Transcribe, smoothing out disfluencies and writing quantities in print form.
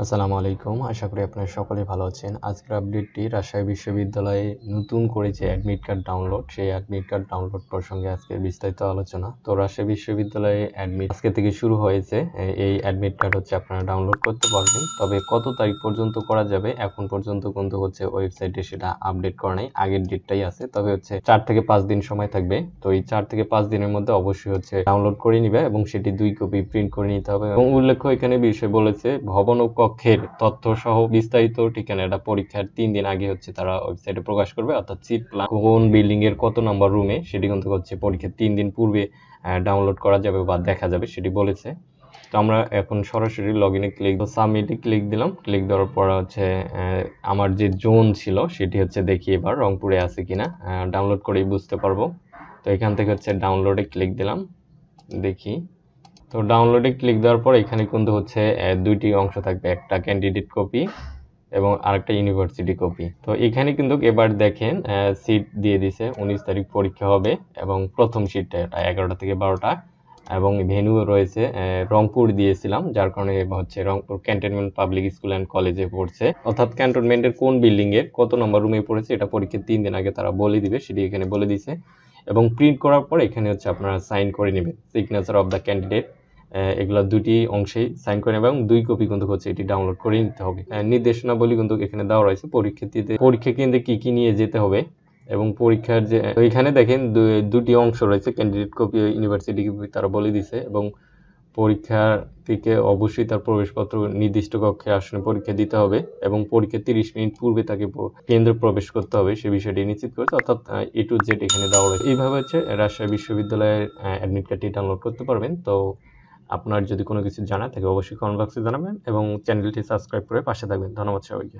আসসালামু আলাইকুম। আশা করি আপনারা সকলেই ভালো আছেন। আজকের আপডেটটি রাজশাহী বিশ্ববিদ্যালয়ে নতুন করে যে অ্যাডমিট কার্ড ডাউনলোড, সেই অ্যাডমিট কার্ড ডাউনলোড প্রসঙ্গে আজকে বিস্তারিত আলোচনা। তো রাজশাহী বিশ্ববিদ্যালয়ে আজকে থেকে শুরু হয়েছে। এই অ্যাডমিট কার্ড আপনারা ডাউনলোড করতে পারবেন। তবে কত তারিখ পর্যন্ত করা যাবে এখন পর্যন্ত কিন্তু ওয়েবসাইটে সেটা আপডেট করা নাই। আগের ডেটটাই আছে। তবে 4 থেকে 5 দিন সময় থাকবে। তো এই 4 থেকে 5 দিনের মধ্যে অবশ্যই ডাউনলোড করে নিবে এবং সেটি 2 কপি প্রিন্ট করে নিতে হবে। এবং উল্লেখ্য এখানে বিষয় বলেছে ভবন ও কক্ষের তথ্য সহ বিস্তারিত ঠিকানাটা পরীক্ষার 3 দিন আগে তারা ওয়েবসাইটে প্রকাশ করবে। অর্থাৎ সিট প্ল্যান কোন বিল্ডিং এর কত নম্বর রুমে সেটি কিন্তু পরীক্ষার 3 দিন পূর্বে ডাউনলোড করা যাবে বা দেখা যাবে সেটি বলেছে। তো আমরা এখন সরাসরি লগইনে ক্লিক সাবমিটে ক্লিক দিলাম। ক্লিক দেওয়ার পর আমার যে জোন ছিল সেটি দেখি এবার রংপুরে আছে কিনা, ডাউনলোড করেই বুঝতে পারবো। তো এখান থেকে ডাউনলোডে ক্লিক দিলাম, দেখি। তো ডাউনলোডে ক্লিক দেওয়ার পর এখানে কিন্তু দুইটি অংশ থাকবে, একটা ক্যান্ডিডেট কপি এবং আরেকটা ইউনিভার্সিটি কপি। তো এখানে কিন্তু এবার দেখেন সিট দিয়ে দিছে 19 তারিখ পরীক্ষা হবে এবং প্রথম সিটটা 11টা থেকে 12টা এবং ভেন্যু রয়েছে রংপুর দিয়েছিলাম, যার কারণে Rangpur cantonment public school and কলেজে পড়ছে। অর্থাৎ ক্যান্টনমেন্টের কোন বিল্ডিং এর কত নম্বর রুমে পড়েছে এটা পরীক্ষার 3 দিন আগে তারা বলে দিবে, সেটি এখানে বলে দিছে। এবং প্রিন্ট করার পর এখানে আপনারা সাইন করে নেবেন, সিগনেচার অফ দ্য ক্যান্ডিডেট। এগুলা দুটি অংশেই সাইন করে নেবেন এবং 2 কপি কিন্তু এটি ডাউনলোড করে নিতে হবে। নির্দেশনাবলী কিন্তু এখানে দেওয়া রয়েছে পরীক্ষা কেন্দ্রে কি কি নিয়ে যেতে হবে এবং পরীক্ষার যে এখানে দেখেন দুটি অংশ রয়েছে, ক্যান্ডিডেট কপি ও ইউনিভার্সিটি কপি তারা বলে দিছে। এবং পরীক্ষার্থীকে অবশ্যই তার প্রবেশপত্র নির্দিষ্ট কক্ষে আসনে পরীক্ষা দিতে হবে এবং পরীক্ষার 30 মিনিট পূর্বে তাকে কেন্দ্রে প্রবেশ করতে হবে, সে বিষয়টি নিশ্চিত করেছে। অর্থাৎ A to Z এখানে দেওয়া রয়েছে। এইভাবে রাজশাহী বিশ্ববিদ্যালয়ের অ্যাডমিট কার্ডটি ডাউনলোড করতে পারবেন। তো আপনার যদি কোনো কিছু জানা থাকে অবশ্যই কমেন্ট বক্সে জানাবেন এবং চ্যানেলটি সাবস্ক্রাইব করে পাশে থাকবেন। ধন্যবাদ সবাইকে।